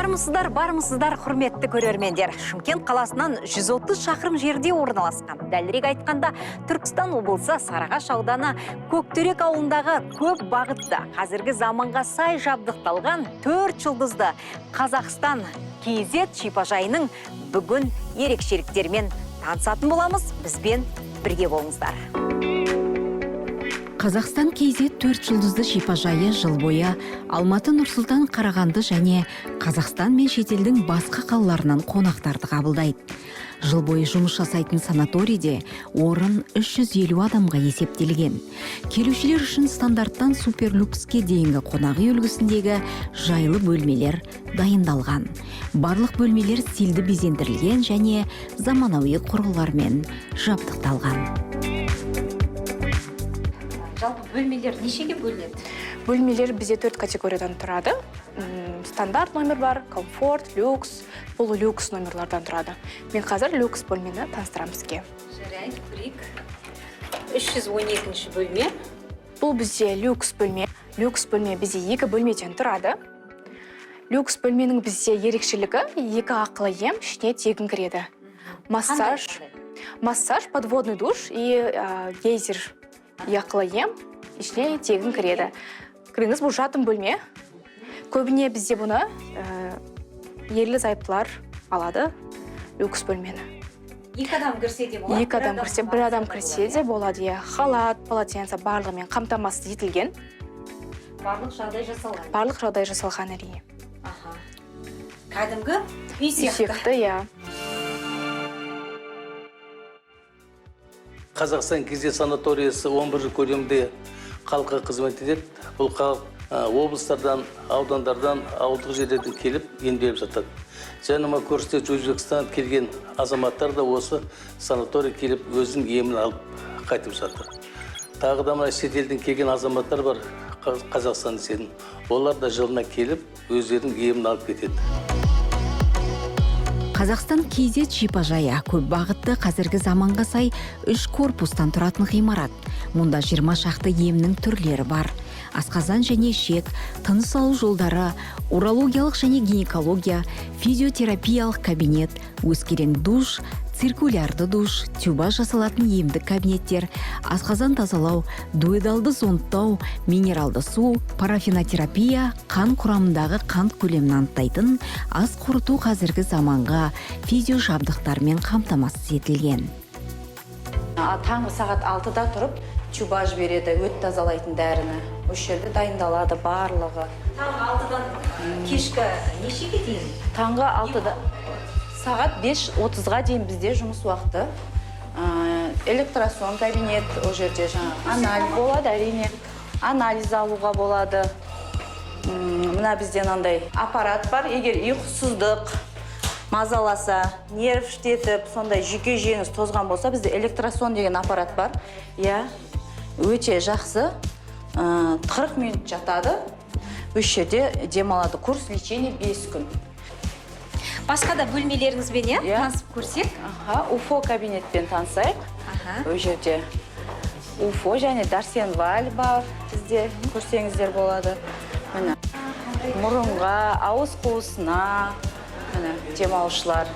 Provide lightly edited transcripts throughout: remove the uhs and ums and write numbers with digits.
Бармысыздар, құрметті көрермендер. Шымкент қаласынан 130 шақырым жерде орналасқан. Дәлірек айтқанда, Түркістан облысы Сарыағаш ауданы Көктерек ауылындағы көп бағытты, қазіргі заманға сай жабдықталған 4 жұлдызды Қазақстан KZ шипажайының бүгін ерекшеліктермен танысатын боламыз. Бізбен бірге болыңыздар. Қазақстан KZ 4 жұлдызды шипажайы жыл бойы Алматы, Нұрсұлтан, Қарағанды және Қазақстан мен шетелдің басқа қалаларынан қонақтарды қабылдайды. Жыл бойы жұмыс жасайтын санаторийде орын 350 адамға есептелген. Келушілер үшін стандарттан суперлюкске дейінгі қонақ үй үлгісіндегі жайлы бөлмелер дайындалған. Барлық бөлмелер стильді безендірілген және заманауи құрылғылармен жабдықталған. Жалпы бөлмелер нешеге бөлінеді? Бөлмелер бізде 4 категориядан тұрады. Стандарт номер бар, комфорт, люкс, полулюкс номерлардан тұрады. Мен қазір люкс бөлмені таныстырамын сізге. Жарайды, көрейік. 312 бөлме. Бұл бізде люкс бөлме. Люкс бөлме бізде 2 бөлмеден тұрады. Люкс бөлменің бізде ерекшелігі 2 ақылы ем ішіне тегін кіреді. Массаж, подводный душ и гейзер ақылы ем ішіне тегін кіреді. Кіріңіз, бұл жатын бөлме. Көбіне бізде бұны ерлі зайыптылар алады, люкс бөлмені. 2 адам кірсе де болады? 2 адам кірсе, 1 адам кірсе де болады. Халат, полотенце барлығымен қамтамасыз етілген. Барлық жағдай жасалған? Барлық жағдай жасалған әрине. Кәдімгі үй сияқты. Қазақстан KZ санаториясы 11 көлемде халыққа қызмет етеді. Бұл халық облыстардан, аудандардан, ауылдық жерлерден келіп емделіп жатады. Және көрсетте Өзбекстан келген азаматтар да осы санатория келіп өзінің емін алып қайтып жатыр. Тағы да шетелден келген азаматтар бар Қазақстан десетін. Олар да жылына келіп өздерінің емін алып кетеді. Қазақстан KZ шипажайы көп бағытты қазіргі заманға сай 3 корпустан тұратын ғимарат. Мұнда 20 шақты емнің түрлері бар. Асқазан және ішек, тыныс алу жолдары, урологиялық және гинекология, физиотерапиялық кабинет, өскерен душ, циркулярды душ, тюба жасалатын емдік кабинеттер, асқазан тазалау, дуэдалды зондтау, минералды су, парафинотерапия, қан құрамындағы қант көлемін анықтайтын ас қорыту қазіргі заманға физиожабдықтармен қамтамасыз етілген. Таңғы сағат 6-да тұрып, тюба жібереді, өт тазалайтын дәріні. Осы жерде дайындалады барлығы. Таңғы 6-дан кешкі нешеге дейін? Таңғы 6-да сағат 5:30-ға дейін бізде жұмыс уақыты. Электросон кабинет, о жерде анализ болады, әрине. Анализ алуға болады. Мына бізде мынандай аппарат бар, егер ұйқысыздық мазаласа, нерв штетіп, сондай жүйке жүйеңіз тозған болса, бізде электросон деген аппарат бар. Өте жақсы. 40 минут жатады. Осы жерде демалады. Курс лечения 5 күн. Басқа да бөлмелеріңізбен, танысып көрсек? УФО кабинетпен танысайық. Осы жерде УФО және Дарсенваль бар. Бізде көрсеңіздер болады. Мұрынға, ауыз қуысына демалушылар.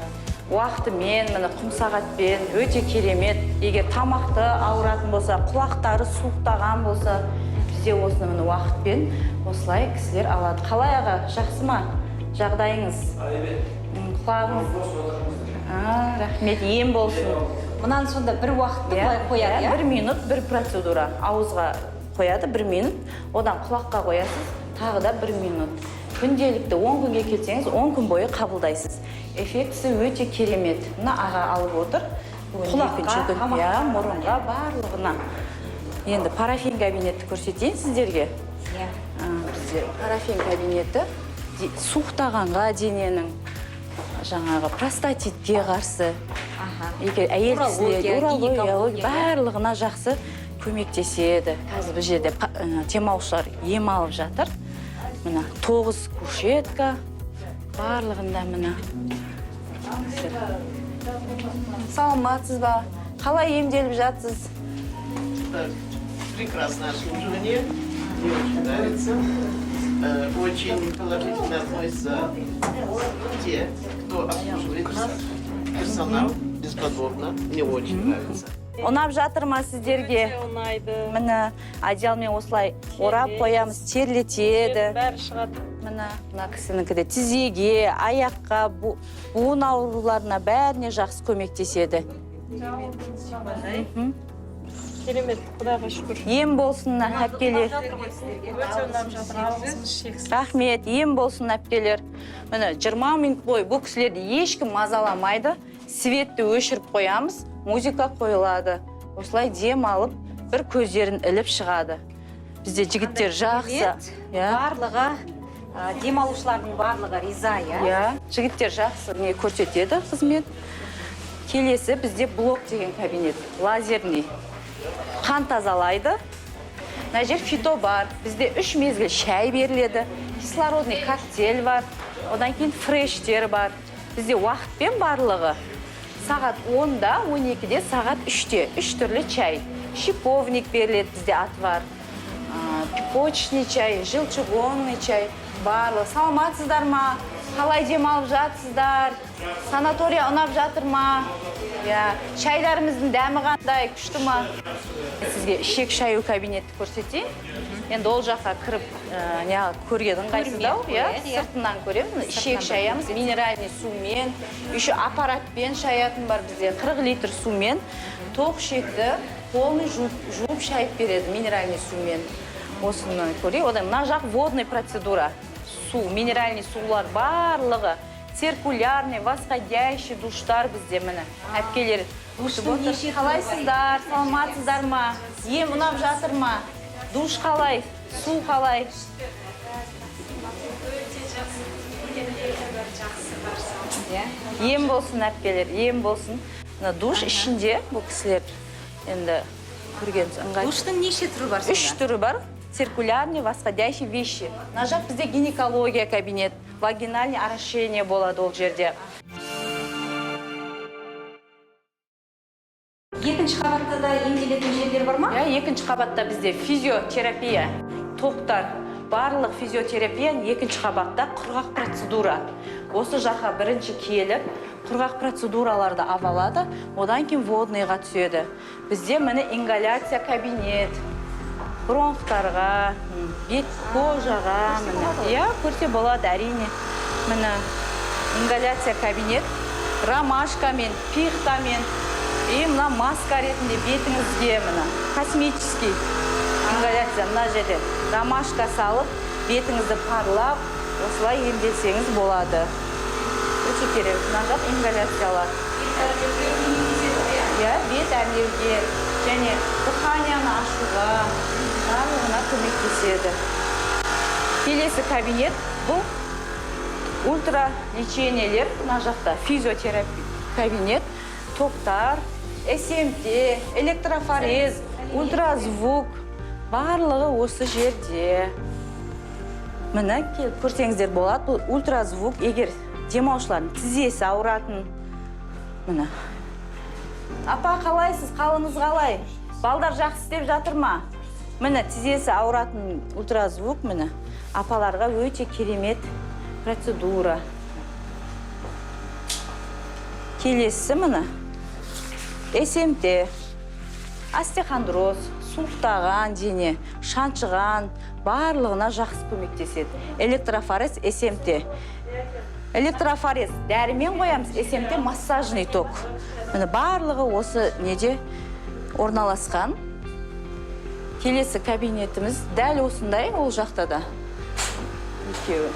Уақытымен, құм сағатпен, өте керемет. Егер тамақты ауыратын болса, құлақтары суықтаған болса, бізде осыны уақытпен осылай кісілер алады. Қалай аға, жақсы ма жағдайыңыз? Құлағыңыз? Рахмет, ем болсын. Мұнан сонда бір уақытты қояды? 1 минут, 1 процедура. Ауызға қояды 1 минут, одан құлаққа қоясыз, тағы да 1 минут. Күнделікті 10 күнге келсеңіз, 10 күн бойы қабылдайсыз. Эффектісі өте керемет. Мына аға алып отыр. Құлаққа, мұрынға, барлығына. Енді парафин кабинетті көрсетейін сіздерге. Бізде парафин кабинеті суықтағанға дененің жаңағы простатитке қарсы, әйел кісілер барлығына жақсы көмектеседі. Қазір бұл жерде демалушылар ем алып жатыр. Мына 9 кушетка барлығында мына. Саламатсыз ба? Қалай емделіп жатсыз? Прекрасное обслуживание. Мне очень нравится. Очень положительно относятся те, кто обслуживает персонал бесподобно. Мне очень нравится. Ұнап жатыр ма сіздерге? Міне, одеялмен осылай орап қоямыз, терлетеді. Бәрі шығады. Міне, мына кісінікі де тізеге, аяққа, буын ауруларына бәріне жақсы көмектеседі. Керемет, Құдайға шүкір. Ем болсын әпкелер. Өте ұнап жатыр, алғысымыз шексіз. Рахмет, ем болсын әпкелер. Міне, 20 минут бойы бұл кісілерді ешкім мазаламайды. Светті өшіріп қоямыз, музыка қойылады. Осылай дем алып, бір көздерін іліп шығады. Бізде жігіттер жақсы. Барлығы, демалушылардың барлығы риза, иә? Жігіттер жақсы не көрсетеді қызмет. Келесі бізде блок деген кабинет, лазерный. Қан тазалайды. Мына жер фито бар. Бізде 3 мезгіл шай беріледі. Кислородный коктейль бар. Одан кейін фрештер бар. Бізде уақытпен барлығы. Сағат 10-да, 12-де, сағат 3-те. 3 түрлі чай. Шиповник беріледі, бізде отвар. Пипочный чай, желчегонный чай. Барлығы. Саламатсыздар ма? Қалай демалып жатсыздар? Санатория ұнап жатыр ма? Шайларымыздың дәмі қандай, күшті ма? Сізге ішек шаю кабинетті көрсетейін. Енді ол жаққа кіріп көрген ыңғайсыздау, сыртынан көремін. Ішек шаямыз минеральный сумен, еще аппаратпен шаятын бар бізде 40 литр сумен. Тоқ шекті полный жуып шайып береді минеральный сумен. Осыны көрейік. Одан мына жақ водный процедура. Су, минеральный сулар барлығы. Циркулярный, восходящий душтар бізде міне. Әпкелер, қалайсыздар, саламатсыздар ма? Ем ұнап жатыр ма? Душ қалай, су қалай? Ем болсын, әпкелер, ем болсын. Душ ішінде бұл кісілер енді көргеніз ыңғай. Душтың неше түрі бар? 3 түрі бар. Циркулярный, восходящий вещи. На жақ бізде гинекология кабинет, вагинальный орошение болады ол жерде. Екінші қабатта да емделетін жерлер бар ма? Екінші қабатта бізде физиотерапия, тоқтар, барлық физиотерапия екінші қабатта құрғақ процедура. Осы жаққа бірінші келіп, құрғақ процедураларды авалады, одан кейін водныйға түседі. Бізде міне ингаляция кабинет, бронхтарға, бет кожаға, көрсе болады әрине. Міне ингаляция кабинет, ромашкамен, пихтамен, мына маска ретінде бетіңізге міне косметический ингаляция мына жерде ромашка салып, бетіңізді парлап, осылай емделсеңіз болады. Өте керек, мына жақ ингаляциялар. Бет әрлеуге және дыханияны ашуға барлығына көмектеседі. Келесі кабинет бұл ультралечениелер, мына жақта физиотерапия кабинет, тоқтар, СМТ, электрофорез, ультразвук, барлығы осы жерде. Міне келіп көрсеңіздер болады, бұл ультразвук, егер демаушылардың тізесі ауыратын. Міне. Апа, қалайсыз, қалыңыз қалай? Балдар жақсы істеп жатыр ма? Міне тізесі ауыратын ультразвук, міне апаларға өте керемет процедура. Келесі міне СМТ, остеохондроз, суықтаған дене, шаншыған, барлығына жақсы көмектеседі. Электрофорез, СМТ. Электрофорез дәрімен қоямыз, СМТ массажный ток. Міне барлығы осы неде орналасқан. Келесі кабинетіміз дәл осындай, ол жақта да. Екеуі.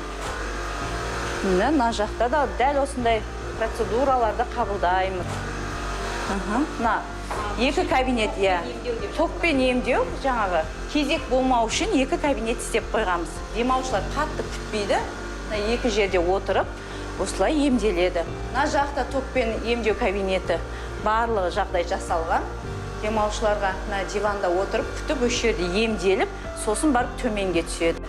Міне мына жақта да дәл осындай процедураларды қабылдаймыз. Мына екі кабинет, токпен емдеу жаңағы кезек болмау үшін екі кабинет істеп қойғамыз. Демаушылар қатты күтпейді, екі жерде отырып, осылай емделеді. Мына жақта токпен емдеу кабинеті барлығы жағдай жасалған. Демаушыларға диванда отырып, күтіп осы жерде емделіп, сосын барып төменге түседі.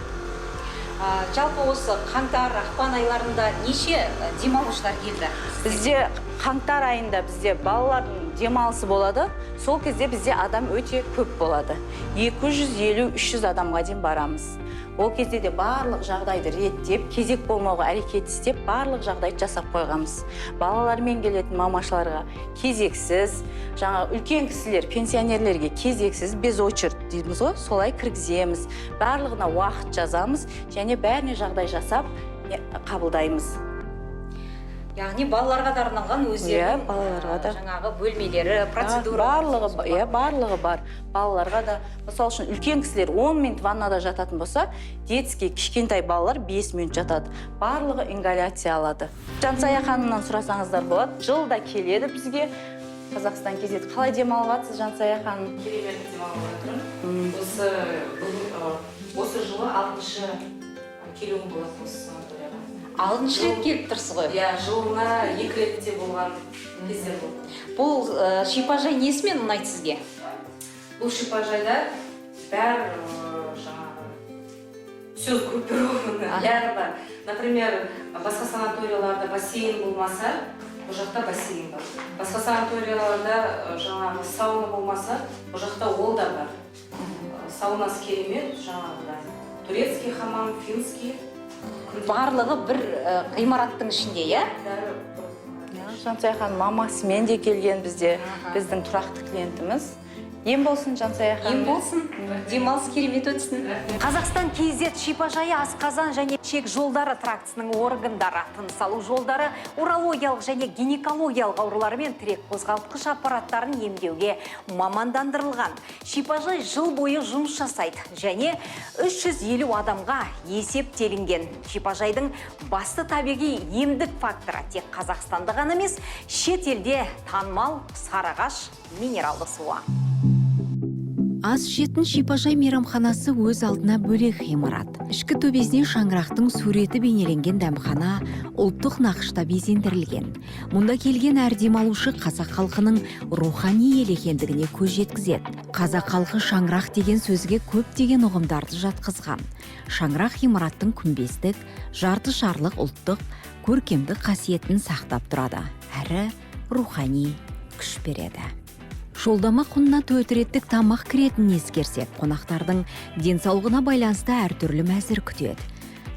Жалпы осы қаңтар, ақпан айларында неше демалушылар келді? Бізде қаңтар айында бізде балалардың демалысы болады. Сол кезде бізде адам өте көп болады. 250-300 адамға дейін барамыз. Ол кезде де барлық жағдайды реттеп, кезек болмауға әрекет істеп, барлық жағдайды жасап қойғамыз. Балалармен келетін мамашыларға кезексіз, жаңа үлкен кісілер, пенсионерлерге кезексіз, без очередь дейміз ғой, солай кіргіземіз. Барлығына уақыт жазамыз, және бәріне жағдай жасап қабылдаймыз. Яғни балаларға да арналған өздерінің балаларға да. жаңағы бөлмелері, процедура. Барлығы бар. Балаларға да, мысалы үшін үлкен кісілер 10 минут ваннада жататын болса, детский кішкентай балалар 5 минут жатады. Барлығы ингаляция алады. Жансая ханымнан сұрасаңыздар болады. Жылда келеді бізге. Қазақстан кезеді. Қалай демалып жатсыз, Жансая ханым? Керемет демалып жатырмын. Осы жылы 6-шы келуім болады осы санаторияға. 6-шы рет келіп тұрсыз ғой. Иә, жылына 2 ретте болған кездер болды. Бұл шипажай несімен ұнайды сізге? Бұл шипажайда бәрі жаңағы все группировано. Бәрі бар. Например, басқа санаторияларда бассейн болмаса, бұл жақта бассейн бар. Басқа санаторияларда жаңағы сауна болмаса, бұл жақта ол да бар. Саунасы керемет, жаңағы турецкий хамам, финский. Барлығы бір ғимараттың ішінде, иә? Жансая ханым мамасымен де келген бізде, біздің тұрақты клиентіміз. Ем болсын, Жансая ханым. Ем болсын, демалыс керемет өтсін. Қазақстан KZ шипажайы асқазан және ішек жолдары трактісінің органдары, тыныс алу жолдары, урологиялық және гинекологиялық аурулары мен тірек қозғалтқыш аппараттарын емдеуге мамандандырылған. Шипажай жыл бойы жұмыс жасайды және 350 адамға есептелінген. Шипажайдың басты табиғи емдік факторы тек Қазақстанда ғана емес, шет елде танымал Сарыағаш минералды суы. Ас жетін шипажай мейрамханасы өз алдына бөлек ғимарат. Ішкі төбесіне шаңырақтың суреті бейнеленген дәмхана ұлттық нақышта безендірілген. Мұнда келген әр демалушы қазақ халқының рухани ел екендігіне көз жеткізеді. Қазақ халқы шаңырақ деген сөзге көптеген ұғымдарды жатқызған. Шаңырақ ғимараттың күмбездік, жарты шарлық ұлттық, көркемдік қасиетін сақтап тұрады, әрі рухани күш береді. Жолдама құнына 4 реттік тамақ кіретінін ескерсек, қонақтардың денсаулығына байланысты әртүрлі мәзір күтеді.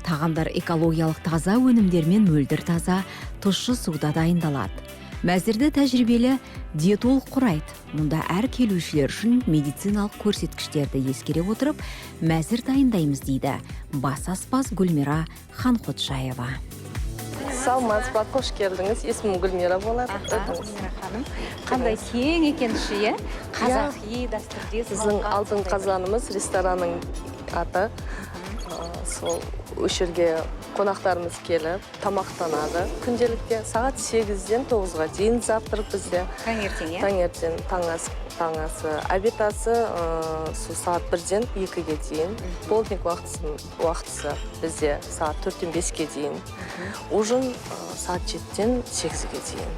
Тағамдар экологиялық таза өнімдермен мөлдір таза, тұщы суда дайындалады. Мәзірді тәжірибелі диетолог құрайды. Мұнда әр келушілер үшін медициналық көрсеткіштерді ескере отырып, мәзір дайындаймыз дейді бас аспаз Гүлмира Ханқотжаева. Саламатсыз ба, қош келдіңіз. Есімім Гүлмира болады. Ханым, қандай кең екен іші, иә? Қазақи дәстүрде Біздің алтын қазанымыз ресторанның аты. Сол өшірге қонақтарымыз келіп, тамақтанады. Күнделікте сағат 8-ден 9-ға дейін завтрак бізде. Таңертең, иә? Таңертең таңасы, обедасы сағат 1-ден 2-ге дейін. Полдник уақытысы бізде сағат 4-ден 5-ге дейін. Ужин сағат 7-ден 8-ге дейін.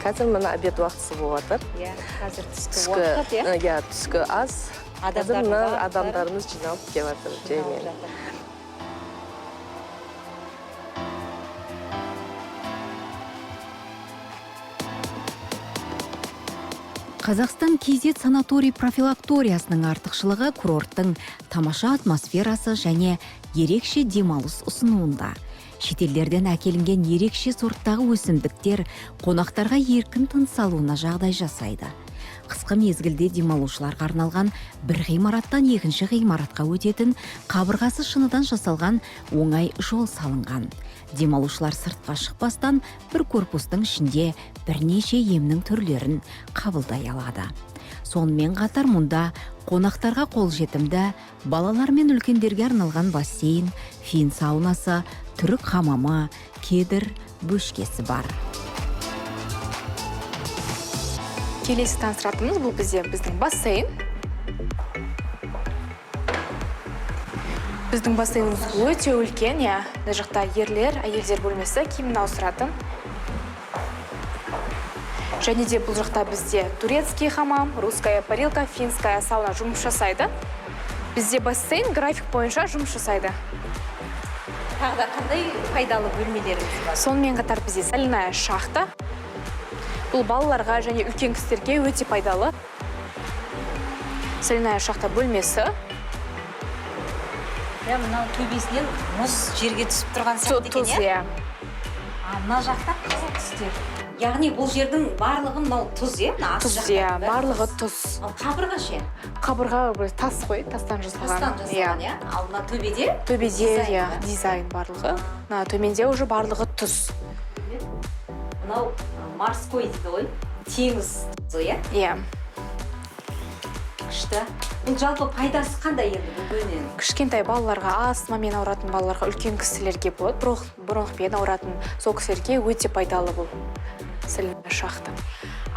Қазір мына обед уақытысы болады. Иә, қазір түскі уақыт, иә? Иә, түскі ас. Қазір мына адамдарымыз жиналып келіп жатыр жаймен. Қазақстан KZ санаторий профилакториясының артықшылығы курорттың тамаша атмосферасы және ерекше демалыс ұсынуында. Шетелдерден әкелінген ерекше сорттағы өсімдіктер қонақтарға еркін тыныс алуына жағдай жасайды. Қысқы мезгілде демалушыларға арналған бір ғимараттан екінші ғимаратқа өтетін қабырғасы шыныдан жасалған оңай жол салынған. Демалушылар сыртқа шықпастан бір корпустың ішінде бірнеше емнің түрлерін қабылдай алады. Сонымен қатар мұнда қонақтарға қолжетімді балалар мен үлкендерге арналған бассейн, фин саунасы, түрік хамамы, кедір бөшкесі бар. Келесі таныстыратынымыз бұл біздің бассейн. Біздің бассейніміз өте үлкен, иә. Мына жақта ерлер, әйелдер бөлмесі киімін ауыстыратын. Және де бұл жақта бізде турецкий хамам, русская парилка, финская сауна жұмыс жасайды. Бізде бассейн график бойынша жұмыс жасайды. тағы да қандай пайдалы бөлмелеріңіз бар? Сонымен қатар бізде соляная шахта. Бұл балаларға және үлкен кісілерге өте пайдалы. Соляная шахта бөлмесі. Мынау төбесінен мұз жерге түсіп тұрған сәтте екен, Тұз, иә. Мына жақта қызыл түстер. Яғни бұл жердің барлығы мынау тұз, Тұз, иә, барлығы тұз. Ал қабырға ше? Қабырға бір тас қой, тастан жасалған. Тастан жасалған, иә. Ал мына төбеде? Төбеде, иә, дизайн барлығы. Мына төменде уже барлығы тұз. Мынау морской дейді ғой, теңіз тұзы, иә? Иә. Күшті. Бұл жалпы пайдасы қандай енді бұл бөлменің? Кішкентай балаларға, астмамен ауыратын балаларға, үлкен кісілерге болады, бронхпен ауыратын сол кісілерге өте пайдалы бұл соляная шахта.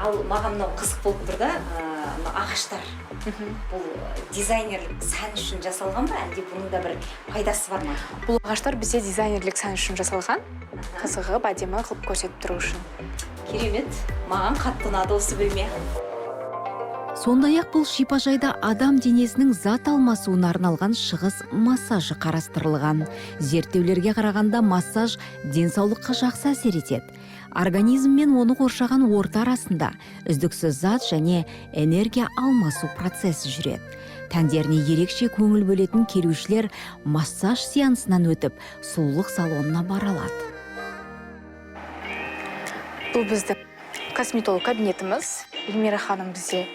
Ал маған мынау қызық болып тұр да, ағаштар. Бұл дизайнерлік сән үшін жасалған ба, әлде бұның да бір пайдасы бар ма? Бұл ағаштар бізде дизайнерлік сән үшін жасалған. Қызығып, әдемі қылып көрсетіп тұру үшін. Керемет. Маған қатты ұнады осы бөлме. Сондай-ақ бұл шипажайда адам денесінің зат алмасуына арналған шығыс массажы қарастырылған. Зерттеулерге қарағанда массаж денсаулыққа жақсы әсер етеді. Организм мен оны қоршаған орта арасында үздіксіз зат және энергия алмасу процесі жүреді. Тәндеріне ерекше көңіл бөлетін келушілер массаж сеансынан өтіп, сұлулық салонына бара алады. Бұл біздің косметолог кабинетіміз. Эльмира ханым бізде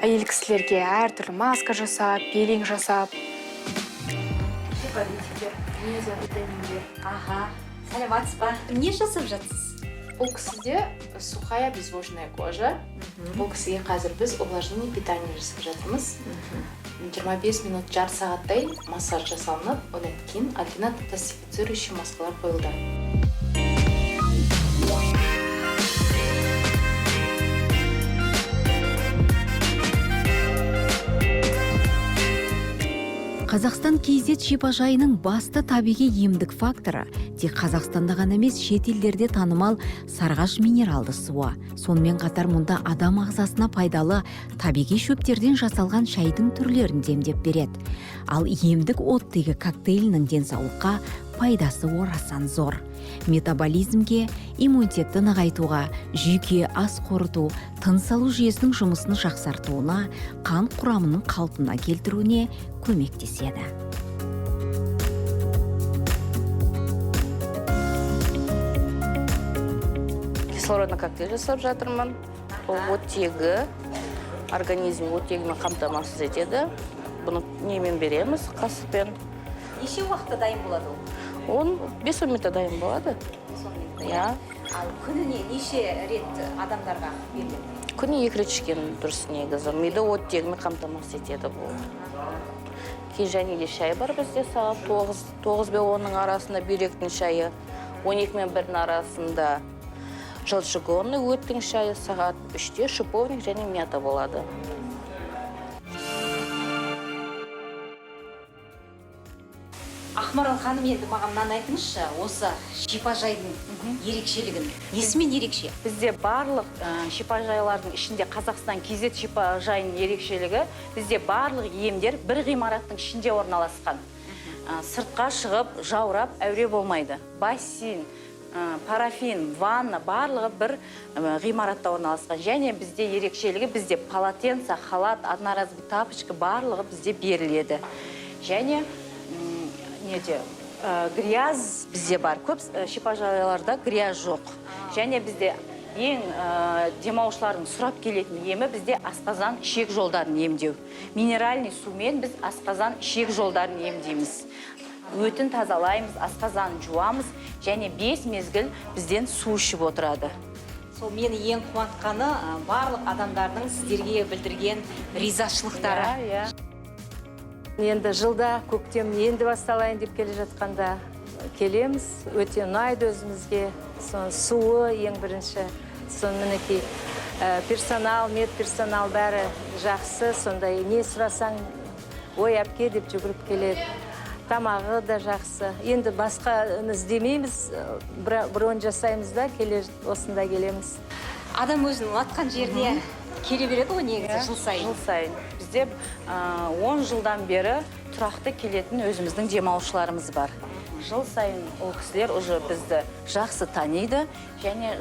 әйел кісілерге әртүрлі маска жасап, пилинг жасап. Аха, сәлематсыз ба? Не жасап жатсыз? Бұл кісіде сухая безвожная кожа. Бұл кісіге қазір біз увлажнение питания жасап жатырмыз. 25 минут жарты сағаттай массаж жасалынып, одан кейін альтернативно-токсифицирующий маскалар қойылды. Қазақстан KZ шипажайының басты табиғи емдік факторы тек Қазақстанда ғана емес шет елдерде танымал сарғаш минералды суы. Сонымен қатар мұнда адам ағзасына пайдалы табиғи шөптерден жасалған шайдың түрлерін демдеп береді. Ал емдік оттегі коктейлінің денсаулыққа пайдасы орасан зор. Метаболизмге, иммунитетті нығайтуға, жүйке ас қорыту, тыныс алу жүйесінің жұмысын жақсартуына, қан құрамының қалпына келтіруіне көмектеседі. Кислородный коктейль жасап жатырмын. Ол оттегі, организм оттегімен қамтамасыз етеді. Бұны немен береміз, қасықпен. Неше уақытта дайын болады ол? 5 минутта дайын болады. Иә. Ал күніне неше рет адамдарға беріледі? Күні 2 рет ішкен дұрыс негізі. Миды оттегімен қамтамасыз етеді бұл. Кейін және де шай бар бізде сағат 9 бен 10-ның арасында бүйректің шайы, 12 мен 1-дің арасында желчегонный өттің шайы, сағат 3-те шиповник және мята болады. Ақмарал ханым, енді маған мынаны айтыңызшы, осы шипажайдың ерекшелігін. Несімен ерекше? Бізде барлық шипажайлардың ішінде Қазақстан KZ шипажайының ерекшелігі, бізде барлық емдер бір ғимараттың ішінде орналасқан. Сыртқа шығып, жаурап, әуре болмайды. Бассейн, парафин, ванна барлығы бір ғимаратта орналасқан. Және бізде ерекшелігі, бізде полотенце, халат, одноразовый тапочка барлығы бізде беріледі. Және грязь бізде бар. Көп шипажайларда грязь жоқ. Және бізде ең демалушылардың сұрап келетін емі бізде асқазан ішек жолдарын емдеу. Минеральный сумен біз асқазан ішек жолдарын емдейміз. Өтін тазалаймыз, асқазан жуамыз, және 5 мезгіл бізден су ішіп отырады. Сол мені ең қуантқаны барлық адамдардың сіздерге білдірген ризашылықтары. Енді жылда көктем енді басталайын деп келе жатқанда келеміз. Өте ұнайды өзімізге. Суы ең бірінші. Мінекей персонал, медперсонал бәрі жақсы. Сондай не сұрасаң, ой әпке деп жүгіріп келеді. Тамағы да жақсы. Енді басқа іздемейміз, бронь жасаймыз да, осында келеміз. Адам өзінің ұнатқан жеріне келе береді ғой негізі жыл сайын. Жыл сайын. Бізде 10 жылдан бері тұрақты келетін өзіміздің демалушыларымыз бар. жыл сайын ол кісілер уже бізді жақсы таниды және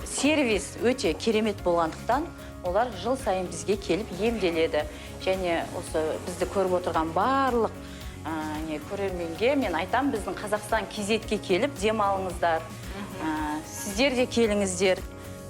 сервис өте керемет болғандықтан олар жыл сайын бізге келіп емделеді. Және осы бізді көріп отырған барлық көрерменге мен айтам, біздің Қазақстан KZ-ке келіп демалыңыздар. Сіздер де келіңіздер.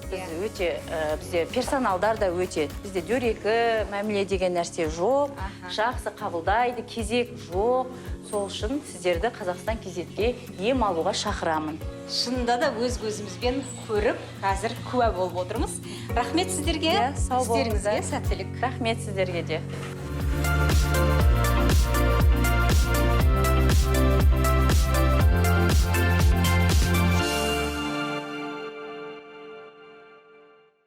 Бізде персоналдар да өте. Бізде дөрекі, мәміле деген нәрсе жоқ, жақсы қабылдайды, кезек жоқ. Сол үшін сіздерді Қазақстан KZ-ке ем алуға шақырамын. Шынында да өз көзімізбен көріп, қазір куә болып отырмыз. Рахмет сіздерге, сіздеріңізге сәттілік. Рахмет сіздерге де.